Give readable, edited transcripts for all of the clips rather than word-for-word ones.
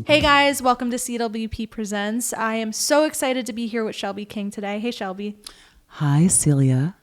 Hey guys, welcome to CWP Presents. I am so excited to be here with Shelby King today. Hey Shelby. Hi, Celia.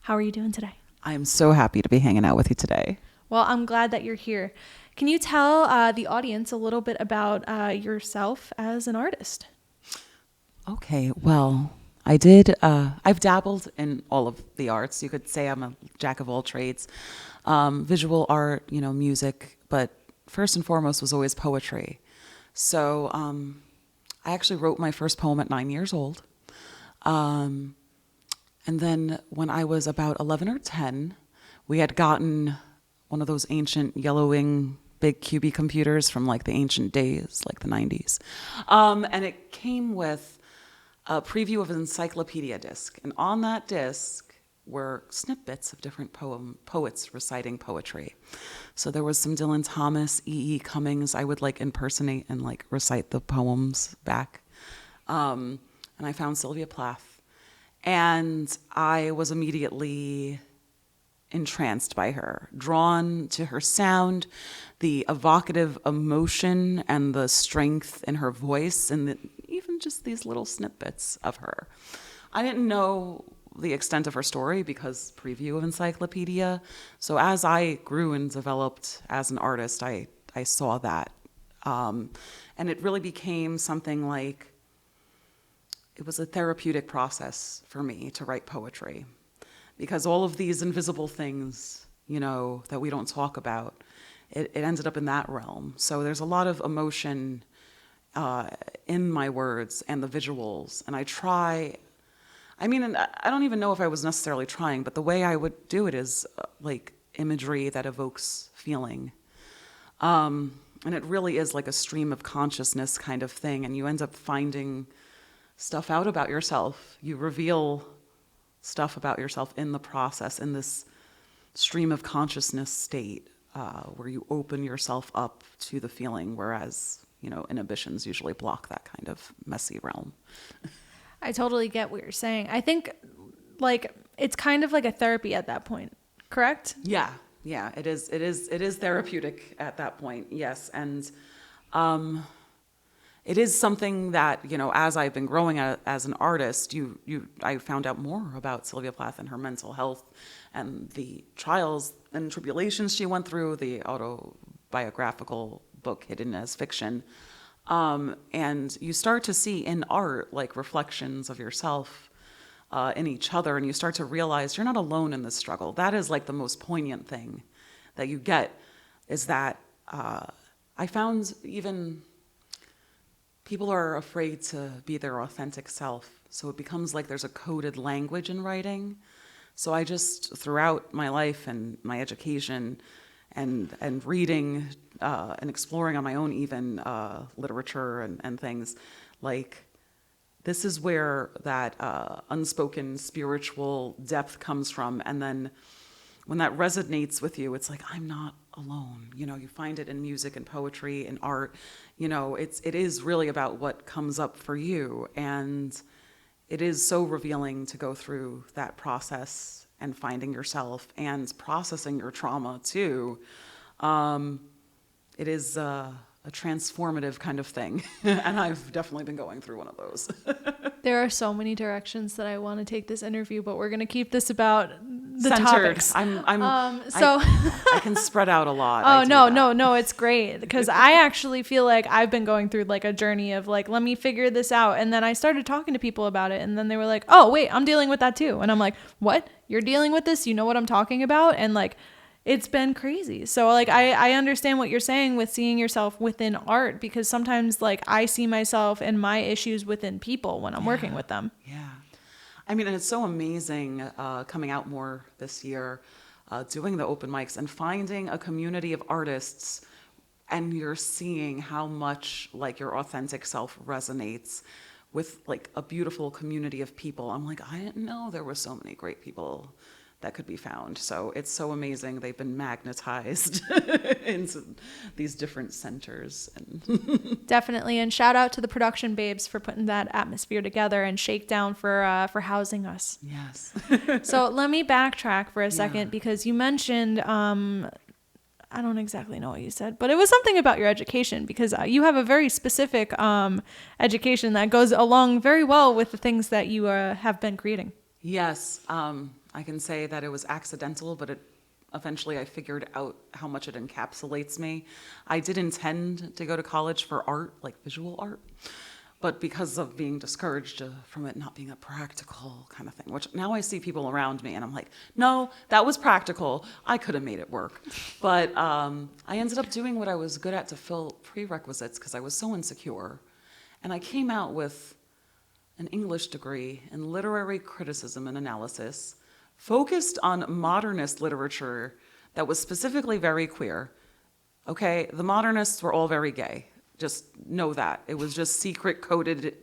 How are you doing today? I am so happy to be hanging out with you today. Well, I'm glad that you're here. Can you tell the audience a little bit about yourself as an artist? Okay, well, I've dabbled in all of the arts. You could say I'm a jack of all trades. Visual art, music, but first and foremost was always poetry. So I actually wrote my first poem at 9 years old. And then when I was about 11 or 10, we had gotten one of those ancient yellowing big QB computers from like the ancient days, like the 90s. And it came with a preview of an encyclopedia disc. And on that disc were snippets of different poets reciting poetry. So there was some Dylan Thomas, E.E. Cummings. I would like impersonate and like recite the poems back. And I found Sylvia Plath. And I was immediately entranced by her, drawn to her sound, the evocative emotion and the strength in her voice, and even just these little snippets of her. I didn't know the extent of her story because preview of encyclopedia. So as I grew and developed as an artist, I saw that. And it really became something like, it was a therapeutic process for me to write poetry. Because all of these invisible things, that we don't talk about, it ended up in that realm. So there's a lot of emotion in my words and the visuals. And and I don't even know if I was necessarily trying, but the way I would do it is like imagery that evokes feeling. And it really is like a stream of consciousness kind of thing. And you end up finding stuff out about yourself. You reveal stuff about yourself in the process, in this stream of consciousness state, where you open yourself up to the feeling, whereas, inhibitions usually block that kind of messy realm. I totally get what you're saying. I think it's kind of like a therapy at that point, correct? Yeah, it is therapeutic at that point, yes. And it is something that, as I've been growing as an artist, I found out more about Sylvia Plath and her mental health and the trials and tribulations she went through, the autobiographical book Hidden as Fiction. And you start to see in art like reflections of yourself in each other, and you start to realize you're not alone in this struggle. That is like the most poignant thing that you get, is that I found even people are afraid to be their authentic self. So it becomes like there's a coded language in writing. So I just, throughout my life and my education and reading and exploring on my own even literature and things, like this is where that unspoken spiritual depth comes from. And then when that resonates with you, it's like, I'm not alone. You find it in music and poetry and art. It is really about what comes up for you. And it is so revealing to go through that process and finding yourself and processing your trauma too. It is a transformative kind of thing. And I've definitely been going through one of those. There are so many directions that I want to take this interview, but we're going to keep this about the centered. Topics. I can spread out a lot. Oh, no, it's great because I actually feel like I've been going through like a journey of like, let me figure this out. And then I started talking to people about it, and then they were like, oh, wait, I'm dealing with that too. And I'm like, what? You're dealing with this? You know what I'm talking about? And like, it's been crazy. So like, I understand what you're saying with seeing yourself within art, because sometimes like I see myself and my issues within people when I'm working with them. Yeah. And it's so amazing coming out more this year, doing the open mics and finding a community of artists, and you're seeing how much like your authentic self resonates with like a beautiful community of people. I'm like, I didn't know there were so many great people that could be found. So it's so amazing. They've been magnetized into these different centers. Definitely. And shout out to the production babes for putting that atmosphere together, and Shakedown for housing us. Yes. So let me backtrack for a second, because you mentioned I don't exactly know what you said, but it was something about your education, because you have a very specific education that goes along very well with the things that you have been creating. Yes, I can say that it was accidental, but eventually I figured out how much it encapsulates me. I did intend to go to college for art, like visual art, but because of being discouraged from it not being a practical kind of thing, which now I see people around me and I'm like, no, that was practical. I could have made it work. But I ended up doing what I was good at to fill prerequisites because I was so insecure. And I came out with an English degree in literary criticism and analysis, focused on modernist literature that was specifically very queer. Okay, the modernists were all very gay. Just know that. It was just secret coded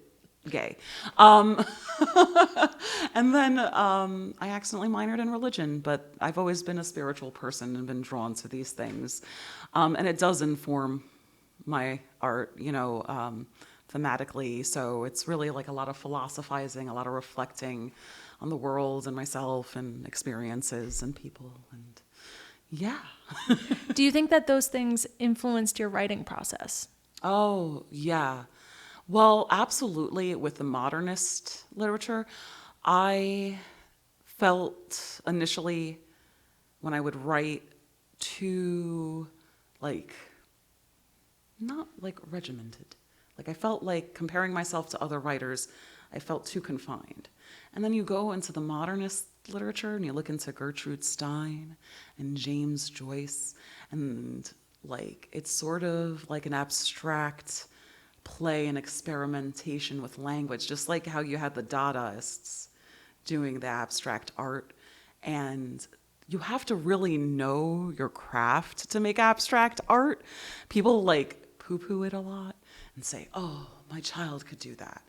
gay. And then I accidentally minored in religion, but I've always been a spiritual person and been drawn to these things. And it does inform my art, thematically. So it's really like a lot of philosophizing, a lot of reflecting on the world and myself and experiences and people. And yeah. Do you think that those things influenced your writing process? Oh, yeah. Well, absolutely. With the modernist literature, I felt initially when I would write too, not regimented. I felt like comparing myself to other writers, I felt too confined. And then you go into the modernist literature and you look into Gertrude Stein and James Joyce, and it's sort of like an abstract play and experimentation with language, just like how you had the Dadaists doing the abstract art. And you have to really know your craft to make abstract art. People poo-poo it a lot and say, oh, my child could do that.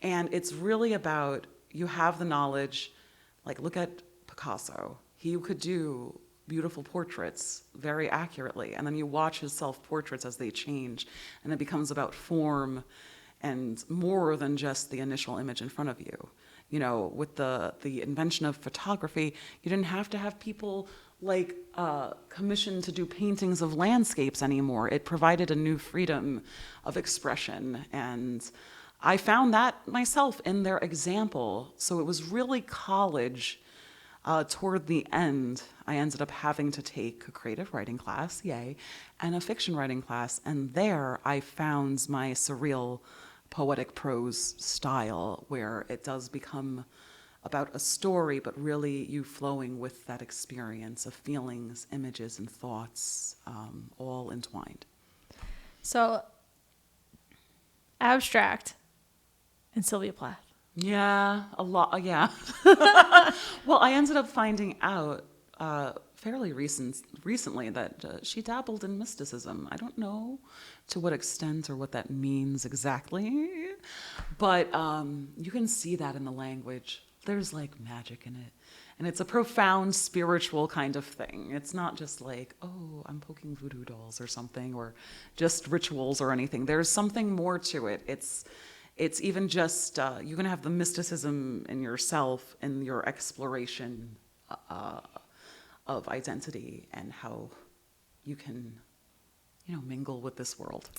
And it's really about, you have the knowledge, look at Picasso. He could do beautiful portraits very accurately, and then you watch his self-portraits as they change, and it becomes about form and more than just the initial image in front of you. With the invention of photography, you didn't have to have people commissioned to do paintings of landscapes anymore. It provided a new freedom of expression, and I found that myself in their example. So it was really college. Toward the end, I ended up having to take a creative writing class, yay, and a fiction writing class. And there I found my surreal poetic prose style, where it does become about a story, but really you flowing with that experience of feelings, images, and thoughts, all entwined. So, abstract and Sylvia Plath. Yeah, a lot. Yeah. Well, I ended up finding out fairly recently that she dabbled in mysticism. I don't know to what extent or what that means exactly, but you can see that in the language. There's magic in it, and it's a profound spiritual kind of thing. It's not just oh, I'm poking voodoo dolls or something, or just rituals or anything. There's something more to it. It's even just, you're going to have the mysticism in yourself and your exploration of identity and how you can, mingle with this world.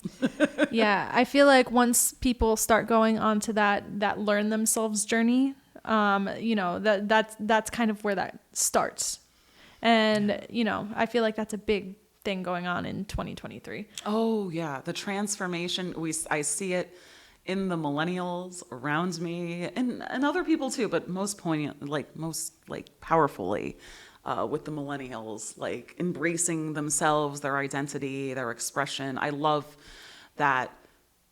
Yeah, I feel like once people start going onto that learn themselves journey, that's kind of where that starts. And, I feel like that's a big thing going on in 2023. Oh, yeah. The transformation, I see it in the millennials around me, and other people too, but most poignant, most powerfully, with the millennials, embracing themselves, their identity, their expression. I love that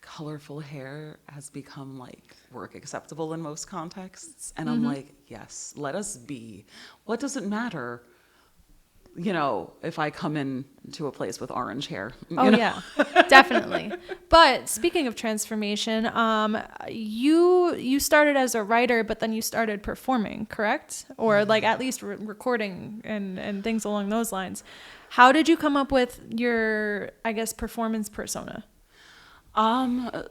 colorful hair has become work acceptable in most contexts, and I'm yes, let us be. What does it matter? If I come into a place with orange hair. Yeah, definitely. But speaking of transformation, you started as a writer, but then you started performing, correct? Or at least recording and things along those lines. How did you come up with your, I guess, performance persona?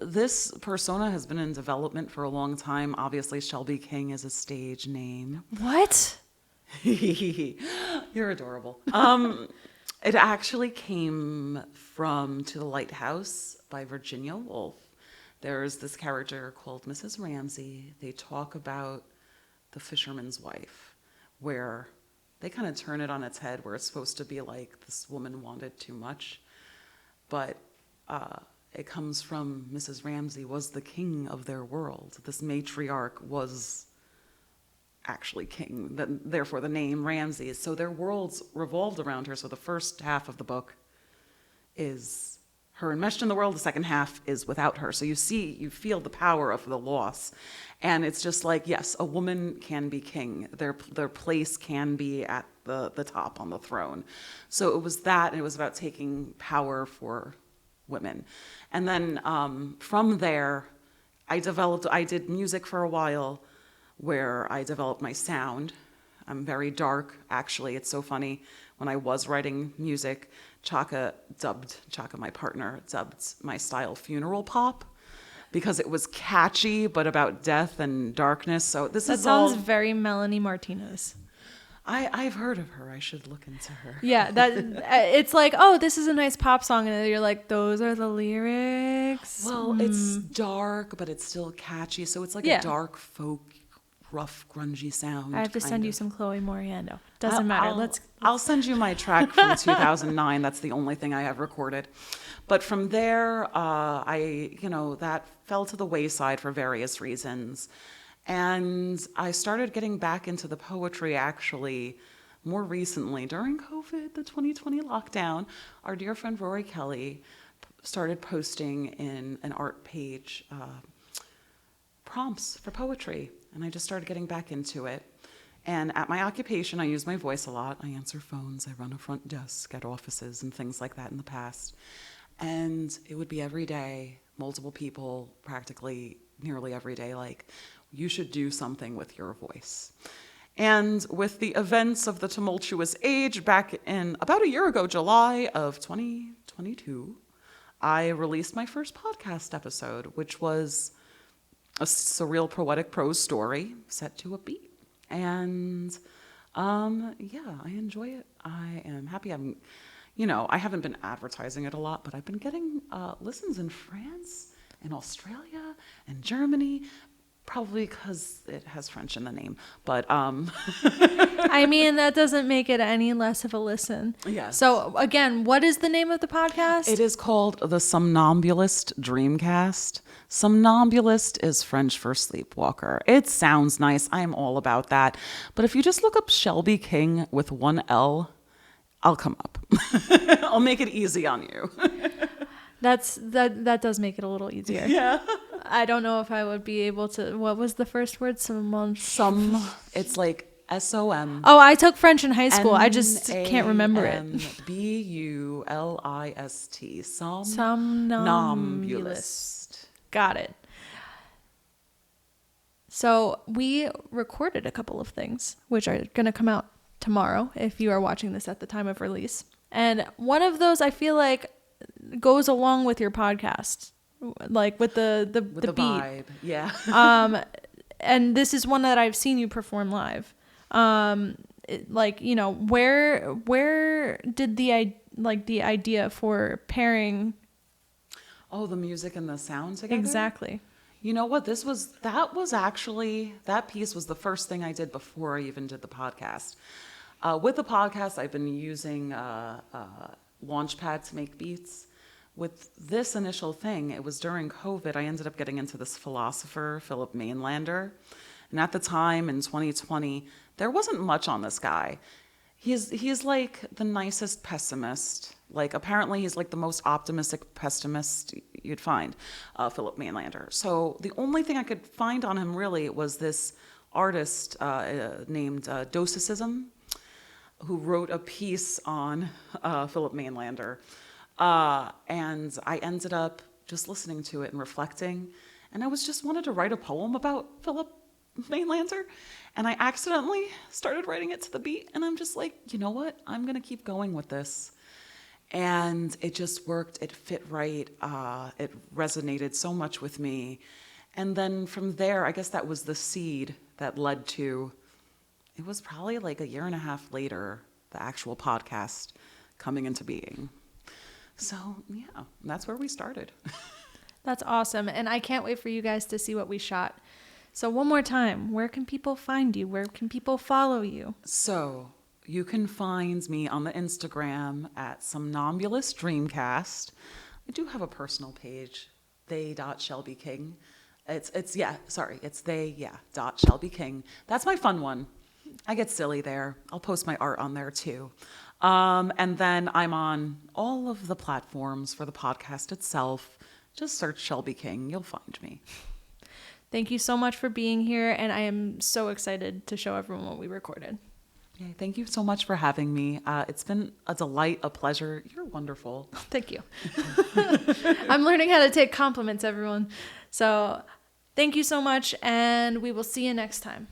This persona has been in development for a long time. Obviously, Shelby King is a stage name. What? You're adorable. It actually came from To the Lighthouse by Virginia Woolf. There's this character called Mrs. Ramsay. They talk about the fisherman's wife, where they kind of turn it on its head, where it's supposed to be like this woman wanted too much. But it comes from Mrs. Ramsay was the king of their world. This matriarch was actually king, therefore the name Ramses. So their worlds revolved around her. So the first half of the book is her enmeshed in the world. The second half is without her. So you feel the power of the loss. And it's just like, yes, a woman can be king. Their place can be at the top on the throne. So it was that, and it was about taking power for women. And then from there, I did music for a while, where I developed my sound. I'm very dark, actually. It's so funny. When I was writing music, Chaka, my partner, dubbed my style funeral pop because it was catchy, but about death and darkness. So that sounds very Melanie Martinez. I've heard of her. I should look into her. Yeah, that it's like, oh, this is a nice pop song, and then you're like, those are the lyrics. Well, it's dark, but it's still catchy. So it's like a dark folk, rough, grungy sound. I have to send you some Chloe Moriando. Doesn't matter. I'll send you my track from 2009. That's the only thing I have recorded. But from there, that fell to the wayside for various reasons. And I started getting back into the poetry actually more recently. During COVID, the 2020 lockdown, our dear friend Rory Kelly started posting in an art page prompts for poetry. And I just started getting back into it. And at my occupation, I use my voice a lot. I answer phones. I run a front desk at offices and things like that in the past. And it would be every day, multiple people, practically nearly every day, like, you should do something with your voice. And with the events of the tumultuous age back in about a year ago, July of 2022, I released my first podcast episode, which was a surreal poetic prose story set to a beat. And I enjoy it. I am happy. I haven't been advertising it a lot, but I've been getting listens in France and Australia and Germany, probably because it has French in the name. But I mean, that doesn't make it any less of a listen. Yes. So again, what is the name of the podcast? It is called The Somnambulist Dreamcast. Somnambulist is French for sleepwalker. It sounds nice. I'm all about that. But if you just look up Shelby King with one L, I'll come up. I'll make it easy on you. That does make it a little easier. Yeah. I don't know if I would be able to. What was the first word? It's like SOM. Oh, I took French in high school. I just can't remember it. BULIST. Somnambulist. Got it. So we recorded a couple of things, which are going to come out tomorrow if you are watching this at the time of release. And one of those I feel like goes along with your podcast, like with the beat. Vibe. Yeah. And this is one that I've seen you perform live. Where did the idea for pairing? Oh, the music and the sound together? Exactly. You know what? That piece was the first thing I did before I even did the podcast. With the podcast, I've been using Launchpad to make beats. With this initial thing, it was during COVID, I ended up getting into this philosopher, Philip Mainlander. And at the time, in 2020, there wasn't much on this guy. He's like the nicest pessimist. Like, apparently he's like the most optimistic pessimist you'd find, Philip Mainlander. So the only thing I could find on him really was this artist named Docecism, who wrote a piece on Philip Mainlander. And I ended up just listening to it and reflecting. And I wanted to write a poem about Philip Mainlander. And I accidentally started writing it to the beat. And I'm just like, you know what? I'm going to keep going with this. And it just worked. It fit right. It resonated so much with me. And then from there, I guess that was the seed that led to, it was probably like a year and a half later, the actual podcast coming into being. So yeah, that's where we started. That's awesome. And I can't wait for you guys to see what we shot. So one more time, where can people find you? Where can people follow you? So you can find me on the Instagram at Somnambulist Dreamcast. I do have a personal page, they.shelbyking. It's they, King. That's my fun one. I get silly there. I'll post my art on there too. And then I'm on all of the platforms for the podcast itself. Just search Shelby King. You'll find me. Thank you so much for being here. And I am so excited to show everyone what we recorded. Yeah, thank you so much for having me. It's been a delight, a pleasure. You're wonderful. Thank you. I'm learning how to take compliments, everyone. So thank you so much. And we will see you next time.